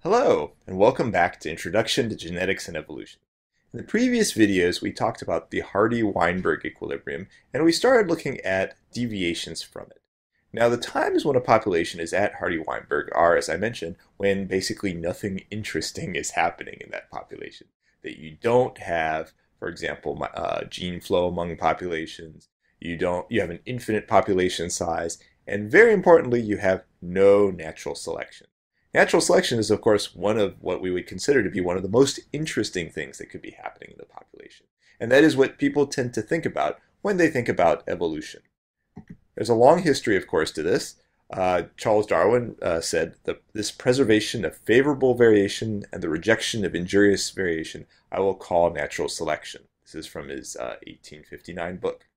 Hello, and welcome back to Introduction to Genetics and Evolution. In the previous videos, we talked about the Hardy-Weinberg equilibrium, and we started looking at deviations from it. Now, the times when a population is at Hardy-Weinberg are, as I mentioned, when basically nothing interesting is happening in that population. That you don't have, for example, gene flow among populations, you have an infinite population size, and very importantly, you have no natural selection. Natural selection is, of course, one of what we would consider to be one of the most interesting things that could be happening in the population. And that is what people tend to think about when they think about evolution. There's a long history, of course, to this. Charles Darwin said that this preservation of favorable variation and the rejection of injurious variation I will call natural selection. This is from his 1859 book.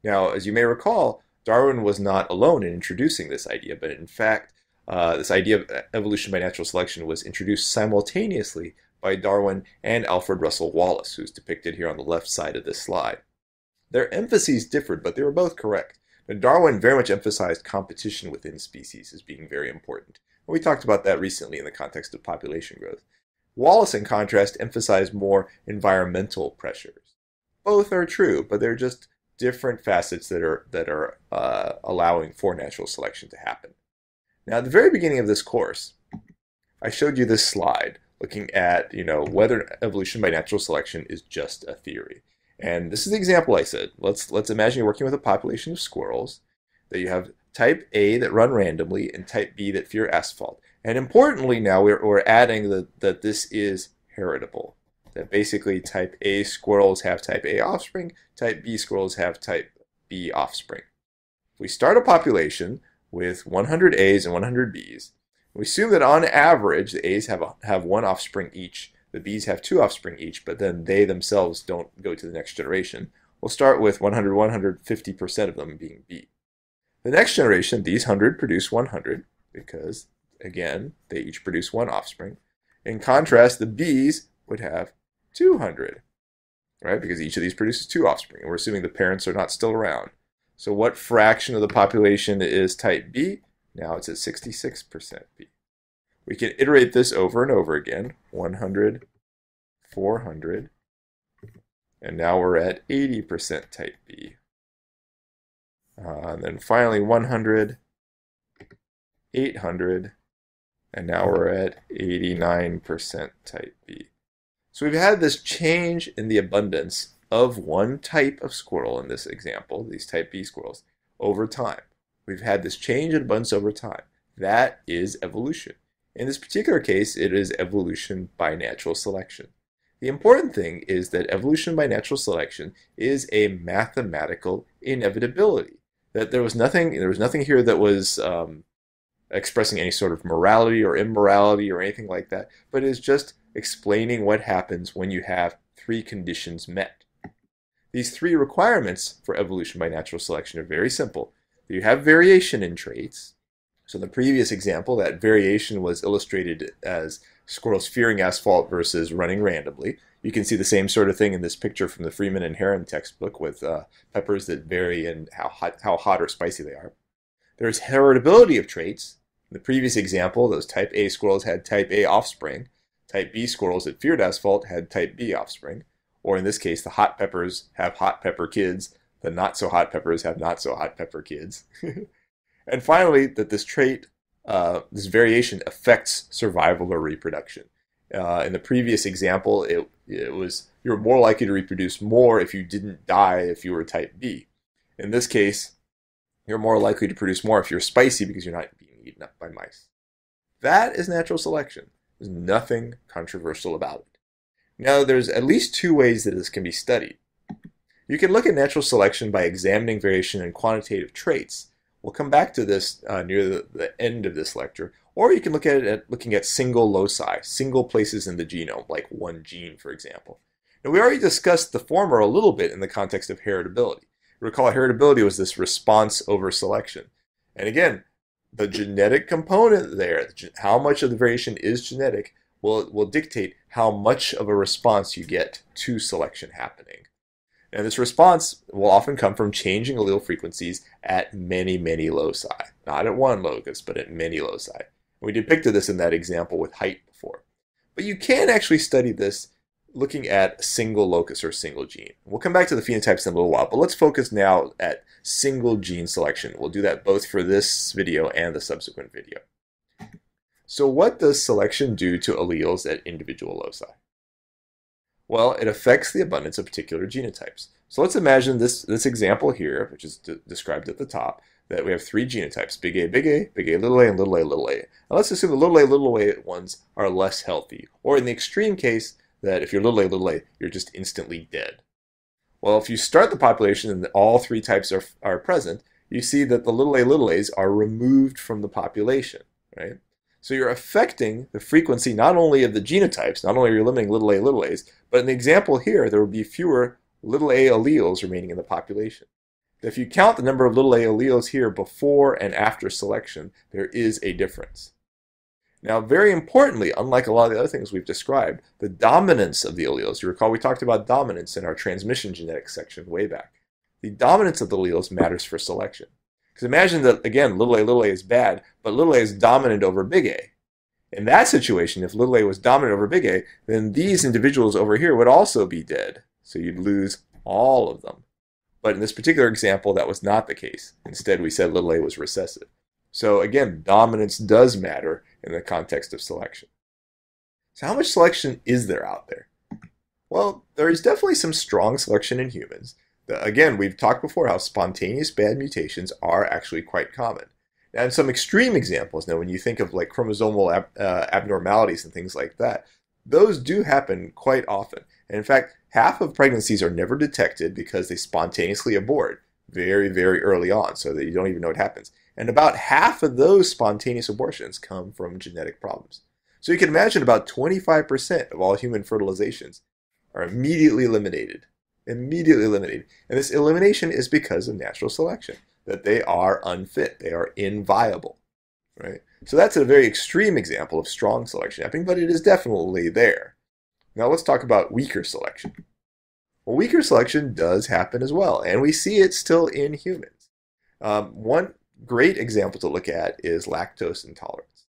Now, as you may recall, Darwin was not alone in introducing this idea, but in fact, this idea of evolution by natural selection was introduced simultaneously by Darwin and Alfred Russel Wallace, who's depicted here on the left side of this slide. Their emphases differed, but they were both correct. And Darwin very much emphasized competition within species as being very important. And we talked about that recently in the context of population growth. Wallace, in contrast, emphasized more environmental pressures. Both are true, but they're just different facets that are allowing for natural selection to happen. Now, at the very beginning of this course, I showed you this slide looking at, whether evolution by natural selection is just a theory. And this is the example I said. Let's imagine you're working with a population of squirrels, that you have type A that run randomly and type B that fear asphalt. And importantly now, we're adding that this is heritable. That basically type A squirrels have type A offspring, type B squirrels have type B offspring. If we start a population with 100 A's and 100 B's. We assume that on average, the A's have one offspring each, the B's have two offspring each, but then they themselves don't go to the next generation. We'll start with 100, 150% of them being B. The next generation, these 100 produce 100, because, again, they each produce one offspring. In contrast, the B's would have 200, right? Because each of these produces two offspring, and we're assuming the parents are not still around. So what fraction of the population is type B? Now it's at 66% B. We can iterate this over and over again. 100, 400, and now we're at 80% type B. And then finally 100, 800, and now we're at 89% type B. So we've had this change in the abundance of one type of squirrel in this example, these type B squirrels, over time. We've had this change in abundance over time. That is evolution. In this particular case, it is evolution by natural selection. The important thing is that evolution by natural selection is a mathematical inevitability. That there was nothing here that was expressing any sort of morality or immorality or anything like that, but it is just explaining what happens when you have three conditions met. These three requirements for evolution by natural selection are very simple. You have variation in traits. So in the previous example, that variation was illustrated as squirrels fearing asphalt versus running randomly. You can see the same sort of thing in this picture from the Freeman and Heron textbook with peppers that vary in how hot or spicy they are. There's heritability of traits. In the previous example, those type A squirrels had type A offspring. Type B squirrels that feared asphalt had type B offspring. Or in this case, the hot peppers have hot pepper kids. The not so hot peppers have not so hot pepper kids. And finally, that this trait, this variation affects survival or reproduction. In the previous example, it was you're more likely to reproduce more if you didn't die if you were type B. In this case, you're more likely to produce more if you're spicy because you're not being eaten up by mice. That is natural selection. There's nothing controversial about it. Now, there's at least two ways that this can be studied. You can look at natural selection by examining variation in quantitative traits. We'll come back to this near the end of this lecture. Or you can look at it looking at single loci, single places in the genome, like one gene, for example. Now, we already discussed the former a little bit in the context of heritability. Recall, heritability was this response over selection. And again, the genetic component there, how much of the variation is genetic, will dictate how much of a response you get to selection happening. And this response will often come from changing allele frequencies at many, many loci. Not at one locus, but at many loci. We depicted this in that example with height before. But you can actually study this looking at a single locus or a single gene. We'll come back to the phenotypes in a little while, but let's focus now at single gene selection. We'll do that both for this video and the subsequent video. So what does selection do to alleles at individual loci? Well, it affects the abundance of particular genotypes. So let's imagine this example here, which is described at the top, that we have three genotypes, big A, little a, and little a, little a. Now let's assume the little a ones are less healthy, or in the extreme case, that if you're little a, you're just instantly dead. Well, if you start the population and all three types are present, you see that the little a's are removed from the population, right? So you're affecting the frequency not only of the genotypes, not only are you limiting little a's, but in the example here, there will be fewer little a alleles remaining in the population. If you count the number of little a alleles here before and after selection, there is a difference. Now, very importantly, unlike a lot of the other things we've described, the dominance of the alleles, you recall we talked about dominance in our transmission genetics section way back. The dominance of the alleles matters for selection. Because imagine that, again, little a is bad, but little a is dominant over big A. In that situation, if little a was dominant over big A, then these individuals over here would also be dead. So you'd lose all of them. But in this particular example, that was not the case. Instead, we said little a was recessive. So again, dominance does matter in the context of selection. So how much selection is there out there? Well, there is definitely some strong selection in humans. Again, we've talked before how spontaneous bad mutations are actually quite common. Now, in some extreme examples, now when you think of like chromosomal abnormalities and things like that, those do happen quite often. And in fact, half of pregnancies are never detected because they spontaneously abort very, very early on, so that you don't even know what happens. And about half of those spontaneous abortions come from genetic problems. So you can imagine about 25% of all human fertilizations are immediately eliminated. Immediately eliminated. And this elimination is because of natural selection, that they are unfit, they are inviable. Right? So that's a very extreme example of strong selection happening, but it is definitely there. Now let's talk about weaker selection. Well, weaker selection does happen as well, and we see it still in humans. One great example to look at is lactose intolerance.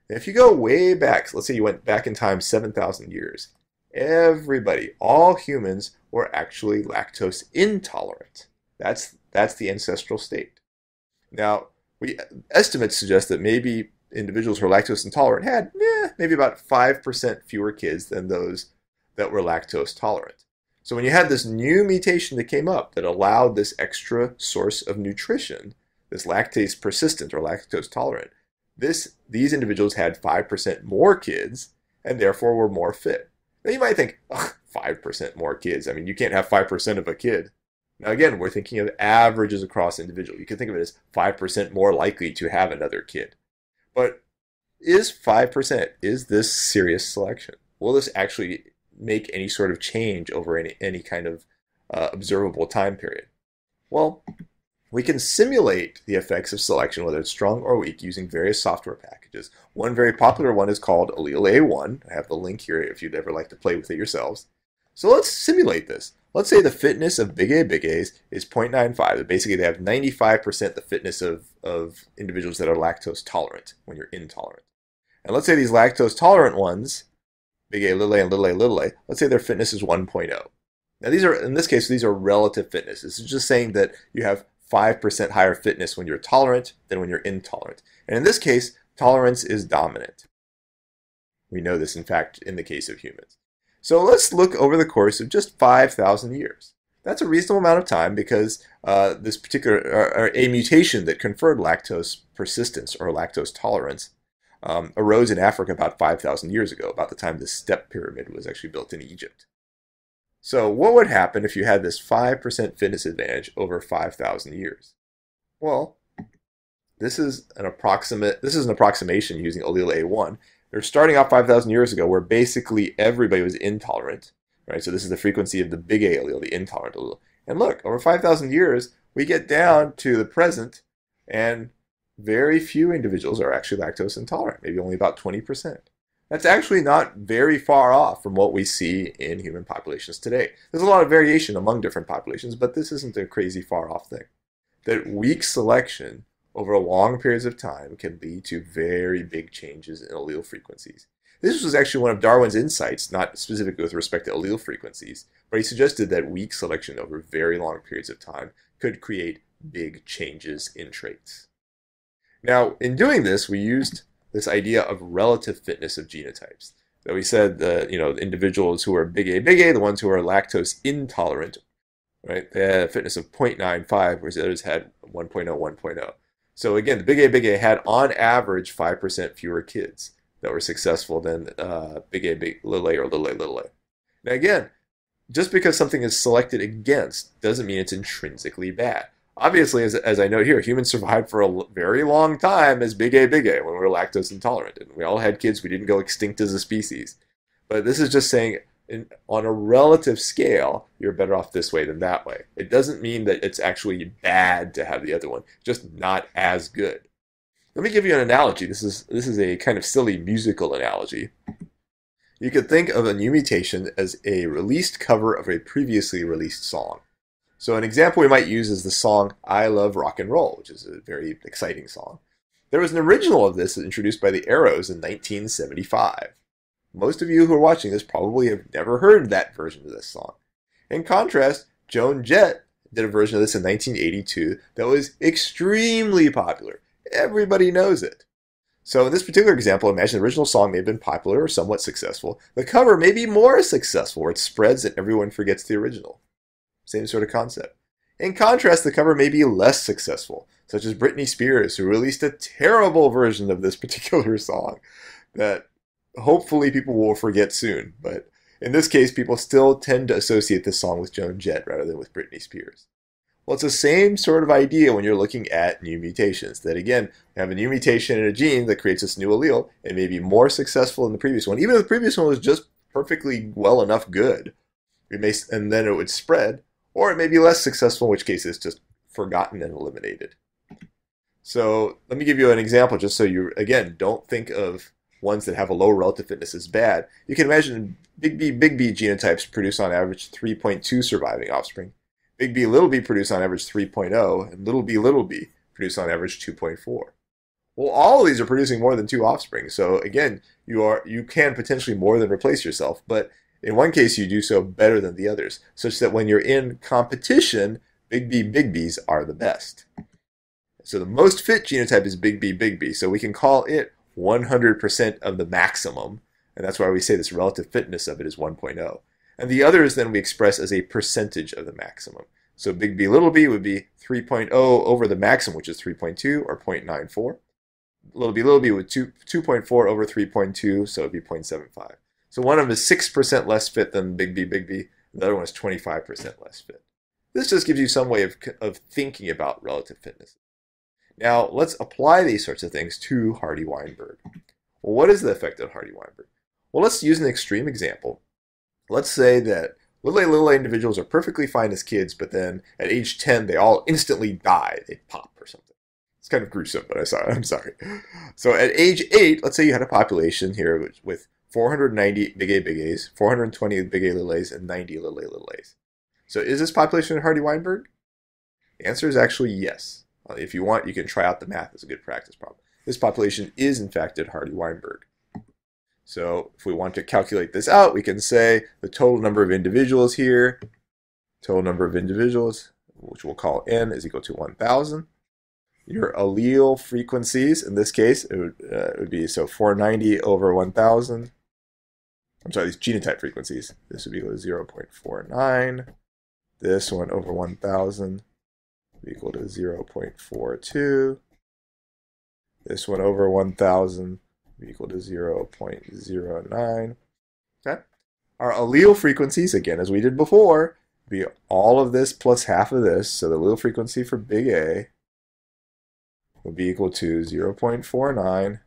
Now, if you go way back, so let's say you went back in time 7,000 years, everybody, all humans, were actually lactose intolerant. That's the ancestral state. Now, estimates suggest that maybe individuals who are lactose intolerant had maybe about 5% fewer kids than those that were lactose tolerant. So when you had this new mutation that came up that allowed this extra source of nutrition, this lactase persistent or lactose tolerant, these individuals had 5% more kids and therefore were more fit. Now you might think, 5% more kids. I mean, you can't have 5% of a kid. Now again, we're thinking of averages across individuals. You can think of it as 5% more likely to have another kid. But is 5%, is this serious selection? Will this actually make any sort of change over any kind of observable time period? Well, we can simulate the effects of selection, whether it's strong or weak, using various software packages. One very popular one is called Allele A1. I have the link here if you'd ever like to play with it yourselves. So let's simulate this. Let's say the fitness of big A's is 0.95. Basically, they have 95% the fitness of individuals that are lactose tolerant when you're intolerant. And let's say these lactose tolerant ones, big A, and little a, let's say their fitness is 1.0. Now these are, in this case, these are relative fitness. This is just saying that you have 5% higher fitness when you're tolerant than when you're intolerant. And in this case, tolerance is dominant. We know this, in fact, in the case of humans. So let's look over the course of just 5,000 years. That's a reasonable amount of time because this particular, a mutation that conferred lactose persistence or lactose tolerance arose in Africa about 5,000 years ago, about the time the step pyramid was actually built in Egypt. So what would happen if you had this 5% fitness advantage over 5,000 years? Well, this is an approximation using allele A1. They're starting off 5,000 years ago where basically everybody was intolerant, right? So this is the frequency of the big A allele, the intolerant allele. And look, over 5,000 years, we get down to the present, and very few individuals are actually lactose intolerant, maybe only about 20%. That's actually not very far off from what we see in human populations today. There's a lot of variation among different populations, but this isn't a crazy far off thing. That weak selection over long periods of time can lead to very big changes in allele frequencies. This was actually one of Darwin's insights, not specifically with respect to allele frequencies, but he suggested that weak selection over very long periods of time could create big changes in traits. Now, in doing this, we used this idea of relative fitness of genotypes. So we said that, the individuals who are big A, the ones who are lactose intolerant, right, they had a fitness of 0.95, whereas the others had 1.0, 1.0. So again, the big A had on average 5% fewer kids that were successful than big A, little a, or little a. Now again, just because something is selected against doesn't mean it's intrinsically bad. Obviously, as I note here, humans survived for a very long time as big A when we were lactose intolerant. And we all had kids. We didn't go extinct as a species. But this is just saying, on a relative scale, you're better off this way than that way. It doesn't mean that it's actually bad to have the other one, just not as good. Let me give you an analogy. This is a kind of silly musical analogy. You could think of a new mutation as a released cover of a previously released song. So an example we might use is the song I Love Rock and Roll, which is a very exciting song. There was an original of this introduced by the Arrows in 1975. Most of you who are watching this probably have never heard that version of this song. In contrast, Joan Jett did a version of this in 1982 that was extremely popular. Everybody knows it. So in this particular example, imagine the original song may have been popular or somewhat successful. The cover may be more successful, where it spreads and everyone forgets the original. Same sort of concept. In contrast, the cover may be less successful, such as Britney Spears, who released a terrible version of this particular song that hopefully people will forget soon. But in this case, people still tend to associate this song with Joan Jett rather than with Britney Spears. Well, it's the same sort of idea when you're looking at new mutations. That again, you have a new mutation in a gene that creates this new allele. It may be more successful than the previous one, even if the previous one was just perfectly well enough good. And then it would spread. Or it may be less successful, in which case it's just forgotten and eliminated. So let me give you an example just so you, again, don't think of ones that have a low relative fitness as bad. You can imagine big B genotypes produce on average 3.2 surviving offspring. Big B, little b produce on average 3.0, and little b produce on average 2.4. Well, all of these are producing more than 2 offspring. So again, you can potentially more than replace yourself, but in one case, you do so better than the others, such that when you're in competition, big Bs are the best. So the most fit genotype is big B, so we can call it 100% of the maximum, and that's why we say this relative fitness of it is 1.0. And the others then we express as a percentage of the maximum. So big B, little b would be 3.0 over the maximum, which is 3.2 or 0.94. Little b would 2.4 over 3.2, so it would be 0.75. So one of them is 6% less fit than big B. The other one is 25% less fit. This just gives you some way of thinking about relative fitness. Now, let's apply these sorts of things to Hardy-Weinberg. Well, what is the effect of Hardy-Weinberg? Well, let's use an extreme example. Let's say that little a individuals are perfectly fine as kids, but then at age 10, they all instantly die. They pop or something. It's kind of gruesome, but I'm sorry. So at age 8, let's say you had a population here with 490 big A's, 420 big A little a's, and 90 little a's. So is this population in Hardy-Weinberg? The answer is actually yes. If you want, you can try out the math as a good practice problem. This population is in fact at Hardy-Weinberg. So if we want to calculate this out, we can say the total number of individuals here, total number of individuals, which we'll call n, is equal to 1,000. Your allele frequencies, in this case, it would be, so 490 over 1,000. I'm sorry, these genotype frequencies. This would be equal to 0.49. This one over 1,000 would be equal to 0.42. This one over 1,000 would be equal to 0.09. Okay. Our allele frequencies, again, as we did before, would be all of this plus half of this. So the allele frequency for big A would be equal to 0.49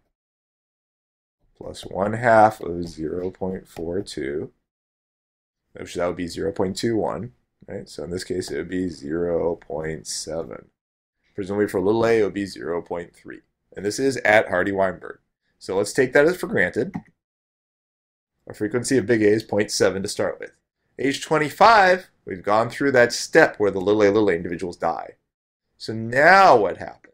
plus 1/2 of 0.42, which that would be 0.21, right? So in this case, it would be 0.7. Presumably for little a, it would be 0.3. And this is at Hardy-Weinberg. So let's take that as for granted. Our frequency of big A is 0.7 to start with. Age 25, we've gone through that step where the little a individuals die. So now what happens?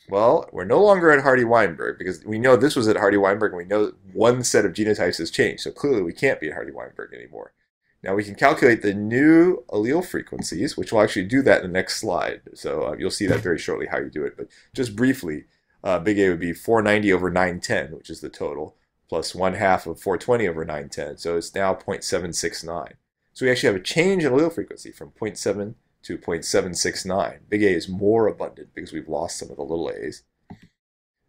Well, we're no longer at Hardy-Weinberg because we know this was at Hardy-Weinberg and we know one set of genotypes has changed. So clearly we can't be at Hardy-Weinberg anymore. Now we can calculate the new allele frequencies, which we'll actually do that in the next slide. So you'll see that very shortly how you do it. But just briefly, big A would be 490 over 910, which is the total, plus 1/2 of 420 over 910. So it's now 0.769. So we actually have a change in allele frequency from 0.7 to 0.769. Big A is more abundant because we've lost some of the little a's.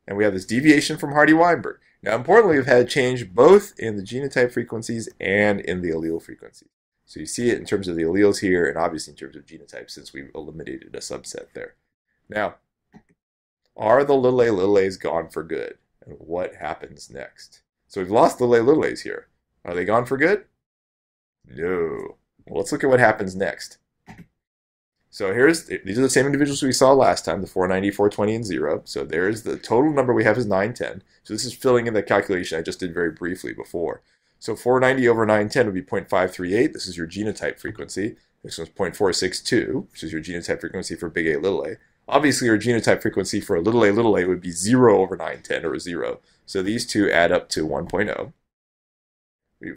And we have this deviation from Hardy-Weinberg. Now, importantly, we've had a change both in the genotype frequencies and in the allele frequencies. So you see it in terms of the alleles here, and obviously in terms of genotypes, since we've eliminated a subset there. Now, are the little a's gone for good? And what happens next? So we've lost the little a's here. Are they gone for good? No. Well, let's look at what happens next. So these are the same individuals we saw last time, the 490, 420, and 0. So there's the total number we have is 910. So this is filling in the calculation I just did very briefly before. So 490 over 910 would be 0.538. This is your genotype frequency. This one's 0.462, which is your genotype frequency for big A, little a. Obviously, your genotype frequency for a little a would be 0 over 910, or 0. So these two add up to 1.0.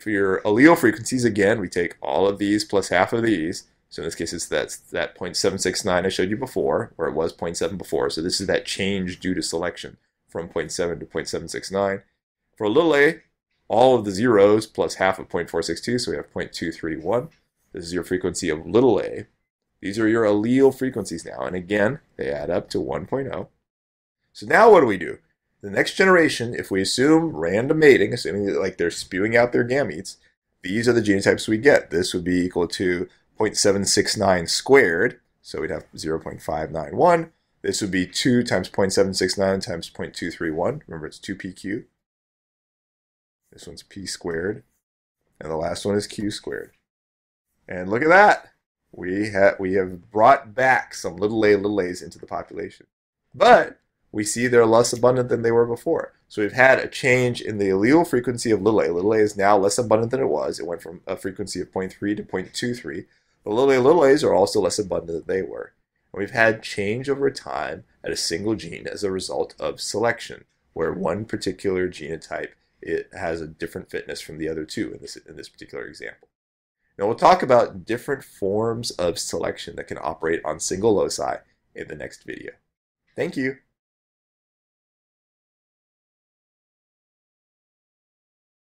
For your allele frequencies, again, we take all of these plus half of these. So in this case, that's that 0.769 I showed you before, where it was 0.7 before. So this is that change due to selection from 0.7 to 0.769. For little a, all of the zeros plus half of 0.462, so we have 0.231. This is your frequency of little a. These are your allele frequencies now, and again, they add up to 1.0. So now what do? The next generation, if we assume random mating, assuming that like they're spewing out their gametes, these are the genotypes we get. This would be equal to 0.769 squared, so we'd have 0.591. This would be 2 times 0.769 times 0.231. Remember, it's 2pq. This one's p squared. And the last one is q squared. And look at that. We have brought back some little a's into the population. But we see they're less abundant than they were before. So we've had a change in the allele frequency of little a. Little a is now less abundant than it was. It went from a frequency of 0.3 to 0.23. But little a's are also less abundant than they were. And we've had change over time at a single gene as a result of selection, where one particular genotype it has a different fitness from the other two in this particular example. Now we'll talk about different forms of selection that can operate on single loci in the next video. Thank you.